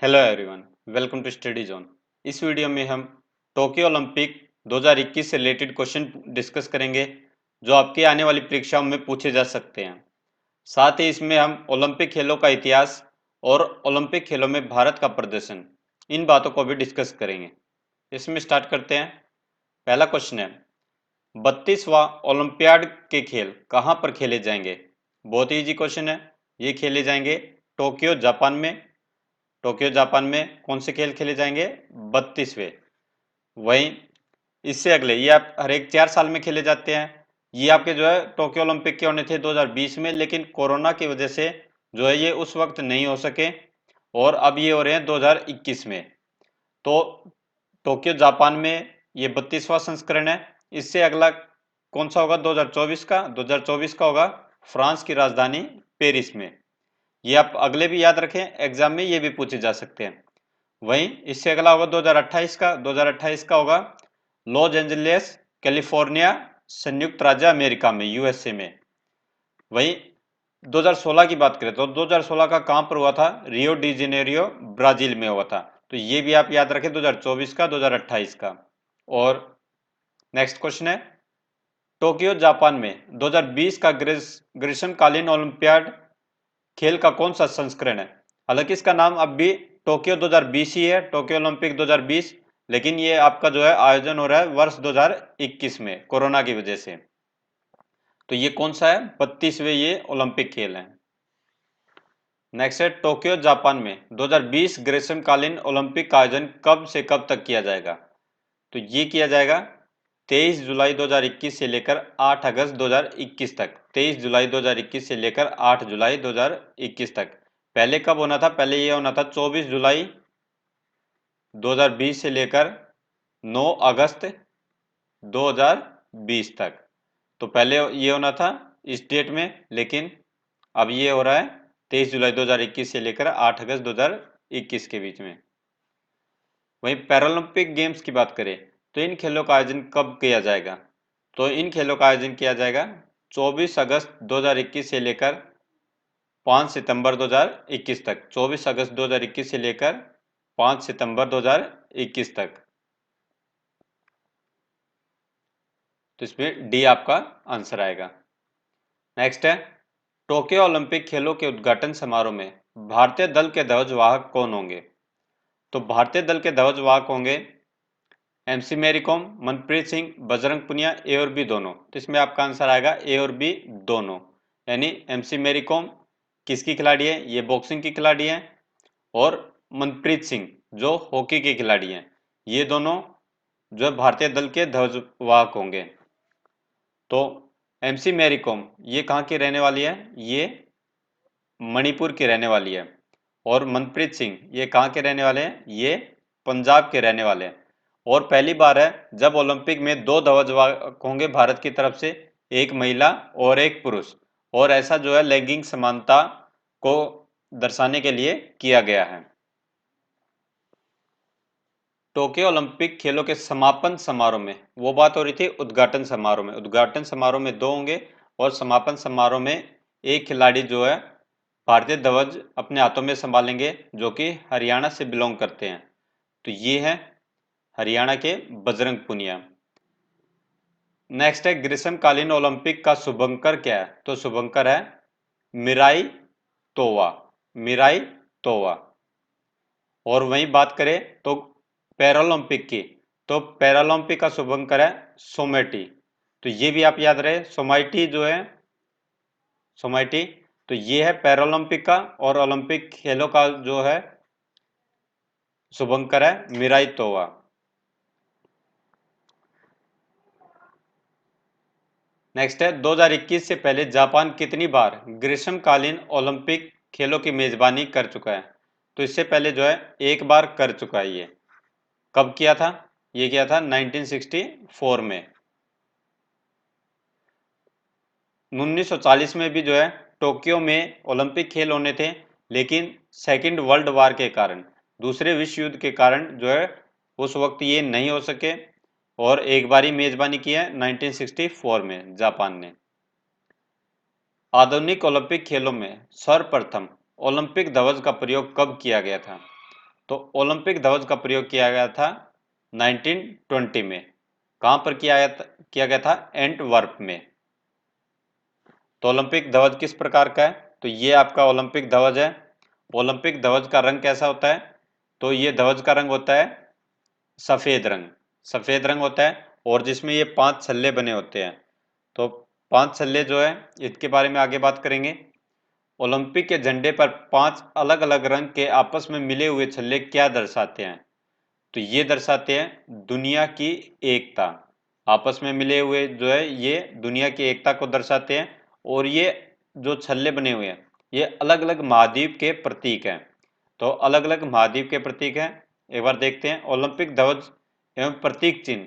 Hello everyone, welcome to study zone. इस video में हम टोक्यो ओलंपिक 2021 से रिलेटेड क्वेश्चन डिस्कस करेंगे जो आपकी आने वाली परीक्षाओं में पूछे जा सकते हैं। साथ ही इसमें हम ओलंपिक खेलों का इतिहास और ओलंपिक खेलों में भारत का प्रदर्शन, इन बातों को भी डिस्कस करेंगे। इसमें स्टार्ट करते हैं। पहला क्वेश्चन है, 32वां ओलंपियाड के खेल कहाँ पर खेले जाएंगे? बहुत ईजी क्वेश्चन है। ये खेले जाएंगे टोक्यो जापान में। टोक्यो जापान में कौन से खेल खेले जाएंगे? 32वें। वहीं इससे अगले ये आप हर एक 4 साल में खेले जाते हैं। ये आपके जो है टोक्यो ओलंपिक के होने थे 2020 में, लेकिन कोरोना की वजह से जो है ये उस वक्त नहीं हो सके और अब ये हो रहे हैं 2021 में। तो टोक्यो जापान में ये 32वां संस्करण है। इससे अगला कौन सा होगा? 2024 का। 2024 का होगा फ्रांस की राजधानी पेरिस में। ये आप अगले भी याद रखें, एग्जाम में ये भी पूछे जा सकते हैं। वहीं इससे अगला होगा 2028 का। 2028 का होगा लॉस एंजलिस, कैलिफोर्निया, संयुक्त राज्य अमेरिका में, यूएसए में। वहीं 2016 की बात करें तो 2016 का कहां पर हुआ था? रियो डी जेनेरियो, ब्राजील में हुआ था। तो ये भी आप याद रखें, 2024 का, 2028 का। और नेक्स्ट क्वेश्चन है, टोक्यो जापान में 2020 का ग्रीष्मकालीन ओलंपियाड खेल का कौन सा संस्करण है? हालांकि इसका नाम अब भी टोक्यो 2020 ही है, टोक्यो ओलंपिक 2020, लेकिन ये आपका जो है आयोजन हो रहा है वर्ष 2021 में कोरोना की वजह से। तो ये कौन सा है? 32वें ये ओलंपिक खेल है। नेक्स्ट है, टोक्यो जापान में 2020 ग्रीष्मकालीन ओलंपिक का आयोजन कब से कब तक किया जाएगा? तो ये किया जाएगा 23 जुलाई 2021 से लेकर 8 अगस्त 2021 तक। 23 जुलाई 2021 से लेकर 8 जुलाई 2021 तक। पहले कब होना था? पहले ये होना था 24 जुलाई 2020 से लेकर 9 अगस्त 2020 तक। तो पहले ये होना था इस डेट में, लेकिन अब ये हो रहा है 23 जुलाई 2021 से लेकर 8 अगस्त 2021 के बीच में। वहीं पैरालंपिक गेम्स की बात करें तो इन खेलों का आयोजन कब किया जाएगा? तो इन खेलों का आयोजन किया जाएगा 24 अगस्त 2021 से लेकर 5 सितंबर 2021 तक। 24 अगस्त 2021 से लेकर 5 सितंबर 2021 तक। तो इसमें डी आपका आंसर आएगा। नेक्स्ट है, टोक्यो ओलंपिक खेलों के उद्घाटन समारोह में भारतीय दल के ध्वजवाहक कौन होंगे? तो भारतीय दल के ध्वजवाहक होंगे एमसी मैरी कॉम, मनप्रीत सिंह, बजरंग पुनिया, ए और बी दोनों। तो इसमें आपका आंसर आएगा ए और बी दोनों। यानी एमसी मैरी कॉम किसकी खिलाड़ी है? ये बॉक्सिंग की खिलाड़ी है। और मनप्रीत सिंह जो हॉकी के खिलाड़ी हैं, ये दोनों जो है भारतीय दल के ध्वजवाहक होंगे। तो एमसी मैरी कॉम ये कहाँ की रहने वाली है? ये मणिपुर की रहने वाली है। और मनप्रीत सिंह ये कहाँ के रहने वाले हैं? ये पंजाब के रहने वाले हैं। और पहली बार है जब ओलंपिक में 2 ध्वजवाहक होंगे भारत की तरफ से, एक महिला और एक पुरुष। और ऐसा जो है लैंगिक समानता को दर्शाने के लिए किया गया है। टोक्यो ओलंपिक खेलों के समापन समारोह में, वो बात हो रही थी उद्घाटन समारोह में। उद्घाटन समारोह में 2 होंगे और समापन समारोह में एक खिलाड़ी जो है भारतीय ध्वज अपने हाथों में संभालेंगे, जो कि हरियाणा से बिलोंग करते हैं। तो ये है हरियाणा के बजरंग पुनिया। नेक्स्ट है, ग्रीष्मकालीन ओलंपिक का शुभंकर क्या है? तो शुभंकर है मिराई तोवा। मिराई तोवा। और वहीं बात करें तो पैरालंपिक की, तो पैरालंपिक का शुभंकर है सोमेटी। तो ये भी आप याद रहे, सोमाइटी जो है, सोमाइटी। तो ये है पैरालंपिक का, और ओलंपिक खेलों का जो है शुभंकर है मिराई तोवा। नेक्स्ट है, 2021 से पहले जापान कितनी बार ग्रीष्मकालीन ओलंपिक खेलों की मेजबानी कर चुका है? तो इससे पहले जो है एक बार कर चुका है ये। कब किया था? ये किया था 1964 में। 1940 में भी जो है टोक्यो में ओलंपिक खेल होने थे, लेकिन सेकेंड वर्ल्ड वार के कारण, दूसरे विश्व युद्ध के कारण जो है उस वक्त ये नहीं हो सके। और एक बार ही मेजबानी की है 1964 में जापान ने। आधुनिक ओलंपिक खेलों में सर्वप्रथम ओलंपिक ध्वज का प्रयोग कब किया गया था? तो ओलंपिक ध्वज का प्रयोग किया गया था 1920 में। कहाँ पर किया गया था? एंटवर्प में। तो ओलंपिक ध्वज किस प्रकार का है? तो ये आपका ओलंपिक ध्वज है। ओलंपिक ध्वज का रंग कैसा होता है? तो ये ध्वज का रंग होता है सफेद रंग। सफेद रंग होता है और जिसमें ये 5 छल्ले बने होते हैं। तो 5 छल्ले जो है इसके बारे में आगे बात करेंगे। ओलंपिक के झंडे पर 5 अलग अलग रंग के आपस में मिले हुए छल्ले क्या दर्शाते हैं? तो ये दर्शाते हैं दुनिया की एकता। आपस में मिले हुए जो है ये दुनिया की एकता को दर्शाते हैं। और ये जो छल्ले बने हुए हैं ये अलग अलग महाद्वीप के प्रतीक हैं। तो अलग अलग महाद्वीप के प्रतीक हैं। एक बार देखते हैं। ओलंपिक ध्वज एवं प्रतीक चिन्ह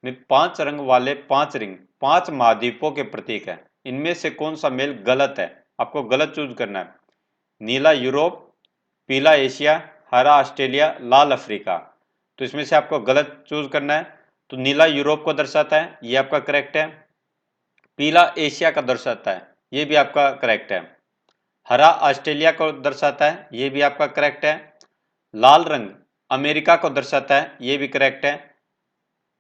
में 5 रंग वाले 5 रिंग 5 महाद्वीपों के प्रतीक हैं। इनमें से कौन सा मेल गलत है? आपको गलत चूज करना है। नीला यूरोप, पीला एशिया, हरा ऑस्ट्रेलिया, लाल अफ्रीका। तो इसमें से आपको गलत चूज करना है। तो नीला यूरोप को दर्शाता है, ये आपका करेक्ट है। पीला एशिया का दर्शाता है, ये भी आपका करेक्ट है। हरा ऑस्ट्रेलिया को दर्शाता है, ये भी आपका करेक्ट है। लाल रंग अमेरिका को दर्शाता है, ये भी करेक्ट है।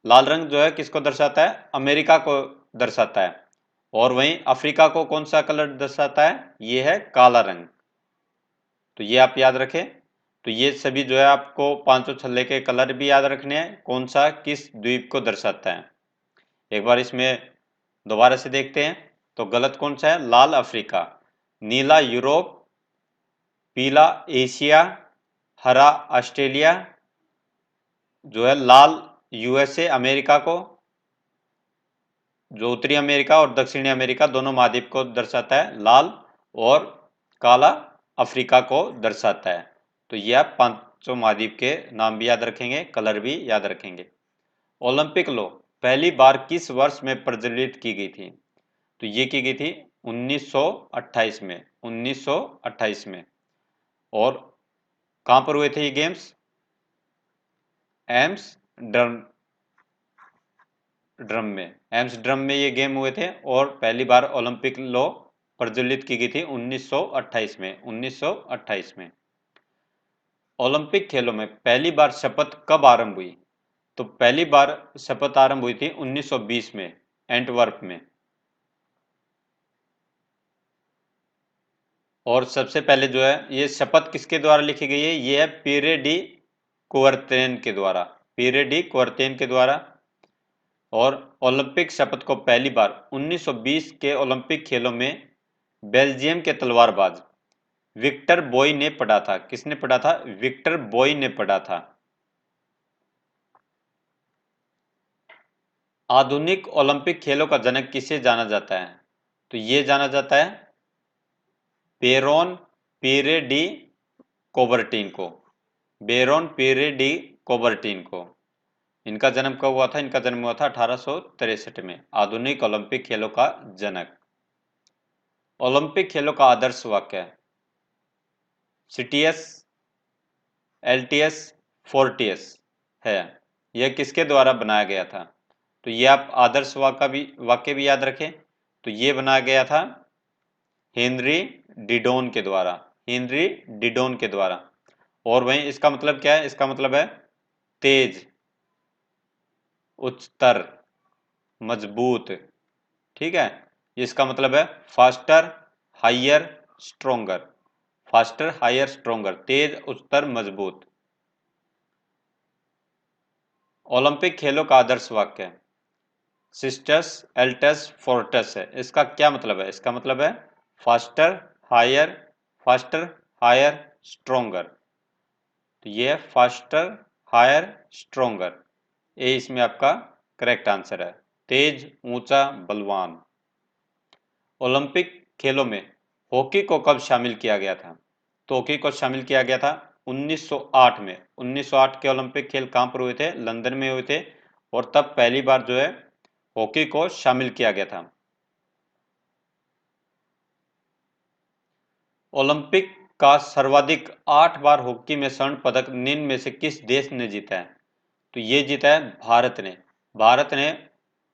लाल रंग जो है किसको दर्शाता है? अमेरिका को दर्शाता है। और वहीं अफ्रीका को कौन सा कलर दर्शाता है? ये है काला रंग। तो ये आप याद रखें। तो ये सभी जो है आपको पांचों छल्ले के कलर भी याद रखने हैं, कौन सा किस द्वीप को दर्शाता है। एक बार इसमें दोबारा से देखते हैं। तो गलत कौन सा है? लाल अफ्रीका, नीला यूरोप, पीला एशिया, हरा ऑस्ट्रेलिया, जो है लाल यूएसए अमेरिका को, जो उत्तरी अमेरिका और दक्षिणी अमेरिका दोनों महाद्वीप को दर्शाता है लाल, और काला अफ्रीका को दर्शाता है। तो ये आप पांचों महाद्वीप के नाम भी याद रखेंगे, कलर भी याद रखेंगे। ओलंपिक लॉ पहली बार किस वर्ष में प्रज्वलित की गई थी? तो ये की गई थी 1928 में। 1928 में। और कहां पर हुए थे ये गेम्स? एम्स्टर्डम में ये गेम हुए थे। और पहली बार ओलंपिक लॉ प्रज्वलित की गई थी 1928 में। 1928 में। ओलंपिक खेलों में पहली बार शपथ कब आरंभ हुई? तो पहली बार शपथ आरंभ हुई थी 1920 में, एंटवर्प में। और सबसे पहले जो है ये शपथ किसके द्वारा लिखी गई है? ये है पीरे डी कुवर्तेन के द्वारा। पीरे डी कुवर्तेन के द्वारा। और ओलंपिक शपथ को पहली बार 1920 के ओलंपिक खेलों में बेल्जियम के तलवारबाज विक्टर बॉय ने पढ़ा था। किसने पढ़ा था? विक्टर बॉय ने पढ़ा था। आधुनिक ओलंपिक खेलों का जनक किसे जाना जाता है? तो ये जाना जाता है बेरोन पीरे डी कोबर्टीन को। बेरोन पीरे डी कोबर्टीन को। इनका जन्म कब हुआ था? इनका जन्म हुआ था 1863 में। आधुनिक ओलंपिक खेलों का जनक। ओलंपिक खेलों का आदर्श वाक्य है सीटीएस, एलटीएस, फोर्टीएस है। यह किसके द्वारा बनाया गया था? तो ये आप आदर्श वाक्य भी याद रखें। तो ये बनाया गया था हेनरी डिडोन के द्वारा। हेनरी डिडोन के द्वारा। और वहीं इसका मतलब क्या है? इसका मतलब है तेज, उच्चतर, मजबूत। ठीक है। इसका मतलब है faster, higher, stronger. Faster, higher, stronger, तेज, उच्चतर, मजबूत। ओलंपिक खेलों का आदर्श वाक्य है सिस्टस, एल्टस, फोर्टस है। इसका क्या मतलब है? इसका मतलब है faster, higher, faster, higher, stronger. तो ये है फास्टर, हायर, स्ट्रोंगर। ये इसमें आपका करेक्ट आंसर है। तेज, ऊंचा, बलवान। ओलंपिक खेलों में हॉकी को कब शामिल किया गया था? तो हॉकी को शामिल किया गया था 1908 में। 1908 के ओलंपिक खेल कहाँ पर हुए थे? लंदन में हुए थे। और तब पहली बार जो है हॉकी को शामिल किया गया था। ओलंपिक का सर्वाधिक 8 बार हॉकी में स्वर्ण पदक निम्न में से किस देश ने जीता है? तो ये जीता है भारत ने। भारत ने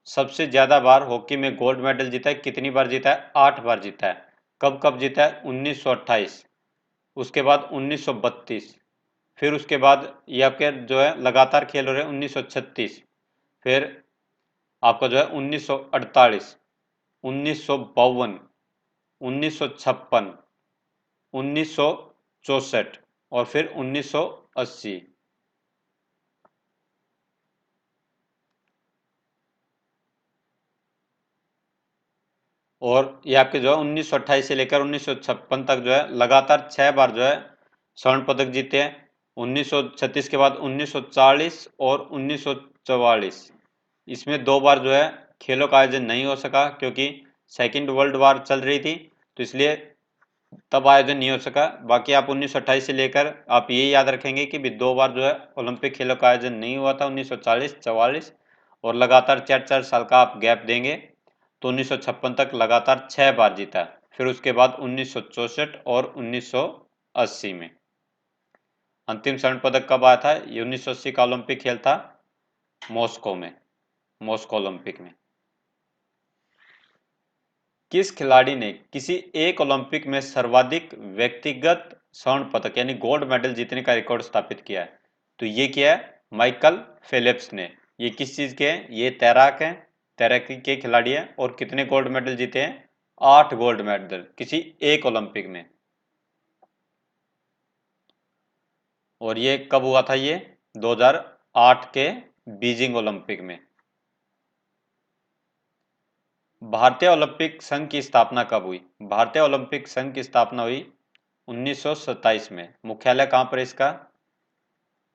सबसे ज्यादा बार हॉकी में गोल्ड मेडल जीता है। कितनी बार जीता है? 8 बार जीता है। कब कब जीता है? 1928, उसके बाद 1932, फिर उसके बाद ये आपके जो है लगातार खेल हो रहे हैं 1936, फिर आपका जो है 1948, 1952, 1956, 1964 और फिर 1980। और ये आपके जो है 1928 से लेकर 1956 तक जो है लगातार 6 बार जो है स्वर्ण पदक जीते हैं। 1936 के बाद 1940 और 1944, इसमें 2 बार जो है खेलों का आयोजन नहीं हो सका क्योंकि सेकेंड वर्ल्ड वार चल रही थी, तो इसलिए तब आयोजन नहीं हो सका। बाकी आप 1928 से लेकर आप ये याद रखेंगे कि भी 2 बार जो है ओलंपिक खेलों का आयोजन नहीं हुआ था, 1940, 44, और लगातार 4-4 साल का आप गैप देंगे तो 1956 तक लगातार 6 बार जीता है। फिर उसके बाद 1964 और 1980 में। अंतिम स्वर्ण पदक कब आया था? ये 1980 का ओलंपिक खेल था मॉस्को में, मॉस्को ओलंपिक में। किस खिलाड़ी ने किसी एक ओलंपिक में सर्वाधिक व्यक्तिगत स्वर्ण पदक यानी गोल्ड मेडल जीतने का रिकॉर्ड स्थापित किया है? तो ये किया है माइकल फेलिप्स ने। ये किस चीज के हैं? ये तैराक हैं, तैराकी के खिलाड़ी हैं। और कितने गोल्ड मेडल जीते हैं? 8 गोल्ड मेडल किसी एक ओलंपिक में। और ये कब हुआ था? ये 2008 के बीजिंग ओलंपिक में। भारतीय ओलंपिक संघ की स्थापना कब हुई? भारतीय ओलंपिक संघ की स्थापना हुई 1927 में। मुख्यालय कहाँ पर है इसका?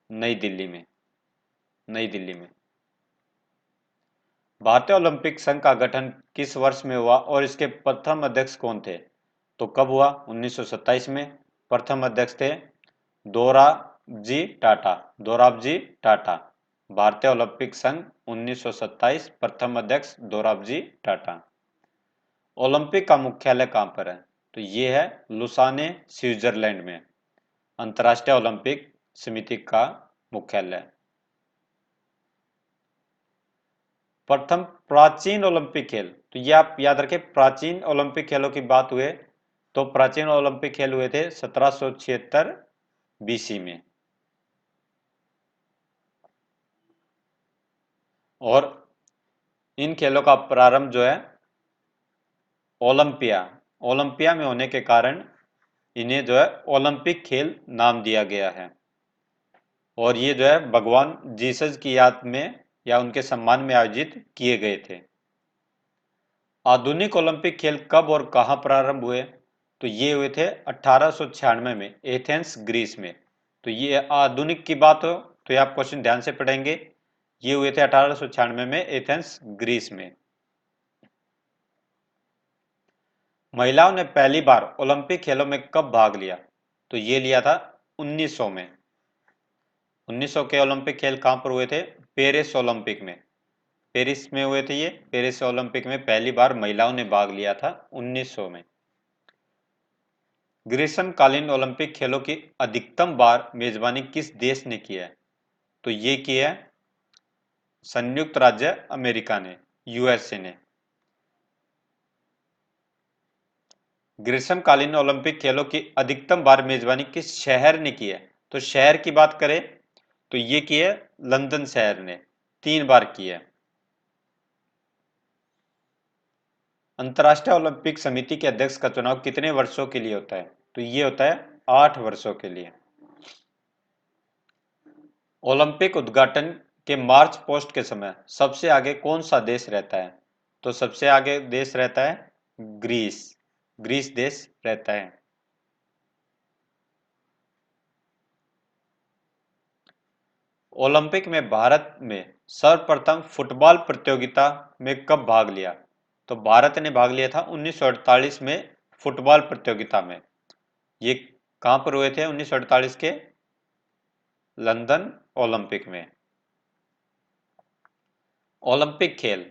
नई दिल्ली में, नई दिल्ली में। भारतीय ओलंपिक संघ का गठन किस वर्ष में हुआ और इसके प्रथम अध्यक्ष कौन थे? तो कब हुआ? 1927 में। प्रथम अध्यक्ष थे दोराबजी टाटा, दोराबजी टाटा। भारतीय ओलंपिक संघ 1927, प्रथम अध्यक्ष दोराबजी टाटा। ओलंपिक का मुख्यालय कहाँ पर है? तो ये है लुसाने, स्विट्जरलैंड में, अंतर्राष्ट्रीय ओलंपिक समिति का मुख्यालय। प्रथम प्राचीन ओलंपिक खेल, तो ये आप याद रखें, प्राचीन ओलंपिक खेलों की बात हुए तो प्राचीन ओलंपिक खेल हुए थे 1776 बीसी में। और इन खेलों का प्रारंभ जो है ओलंपिया, ओलंपिया में होने के कारण इन्हें जो है ओलंपिक खेल नाम दिया गया है। और ये जो है भगवान जीसस की याद में या उनके सम्मान में आयोजित किए गए थे। आधुनिक ओलंपिक खेल कब और कहां प्रारंभ हुए? तो ये हुए थे 1896 में एथेंस, ग्रीस में। तो ये आधुनिक की बात हो तो ये आप क्वेश्चन ध्यान से पढ़ेंगे। ये हुए थे 1896 में एथेंस, ग्रीस में। महिलाओं ने पहली बार ओलंपिक खेलों में कब भाग लिया? तो ये लिया था 1900 में। 1900 के ओलंपिक खेल कहां पर हुए थे? पेरिस ओलंपिक में, पेरिस में हुए थे ये। पेरिस ओलंपिक में पहली बार महिलाओं ने भाग लिया था 1900 में। ग्रीष्मकालीन ओलंपिक खेलों की अधिकतम बार मेजबानी किस देश ने की है? तो ये की है संयुक्त राज्य अमेरिका ने, यूएसए ने। ग्रीष्मकालीन ओलंपिक खेलों की अधिकतम बार मेजबानी किस शहर ने की है? तो शहर की बात करें तो ये की है लंदन शहर ने, 3 बार की है। अंतर्राष्ट्रीय ओलंपिक समिति के अध्यक्ष का चुनाव कितने वर्षों के लिए होता है? तो ये होता है 8 वर्षों के लिए। ओलंपिक उद्घाटन के मार्च पोस्ट के समय सबसे आगे कौन सा देश रहता है? तो सबसे आगे देश रहता है ग्रीस, ग्रीस देश रहता है। ओलंपिक में भारत में सर्वप्रथम फुटबॉल प्रतियोगिता में कब भाग लिया? तो भारत ने भाग लिया था 1948 में फुटबॉल प्रतियोगिता में। ये कहां पर हुए थे? 1948 के लंदन ओलंपिक में। ओलंपिक खेल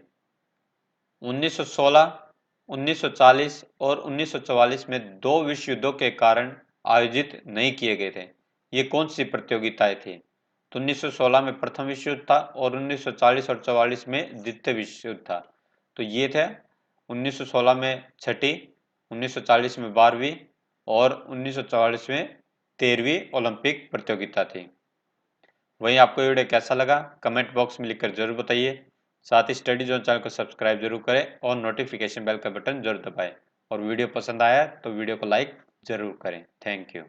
1916, 1940 और 1944 में 2 विश्व युद्धों के कारण आयोजित नहीं किए गए थे। ये कौन सी प्रतियोगिताएं थी? तो 1916 में प्रथम विश्व युद्ध था और 1940 और 44 में द्वितीय विश्व युद्ध था। तो ये थे 1916 में छठी, 1940 में 12वीं और 1944 में 13वीं ओलंपिक प्रतियोगिता थी। वहीं आपको वीडियो कैसा लगा कमेंट बॉक्स में लिखकर जरूर बताइए। साथ ही स्टडी जोन चैनल को सब्सक्राइब जरूर करें और नोटिफिकेशन बेल का बटन जरूर दबाएं। और वीडियो पसंद आया तो वीडियो को लाइक जरूर करें। Thank you.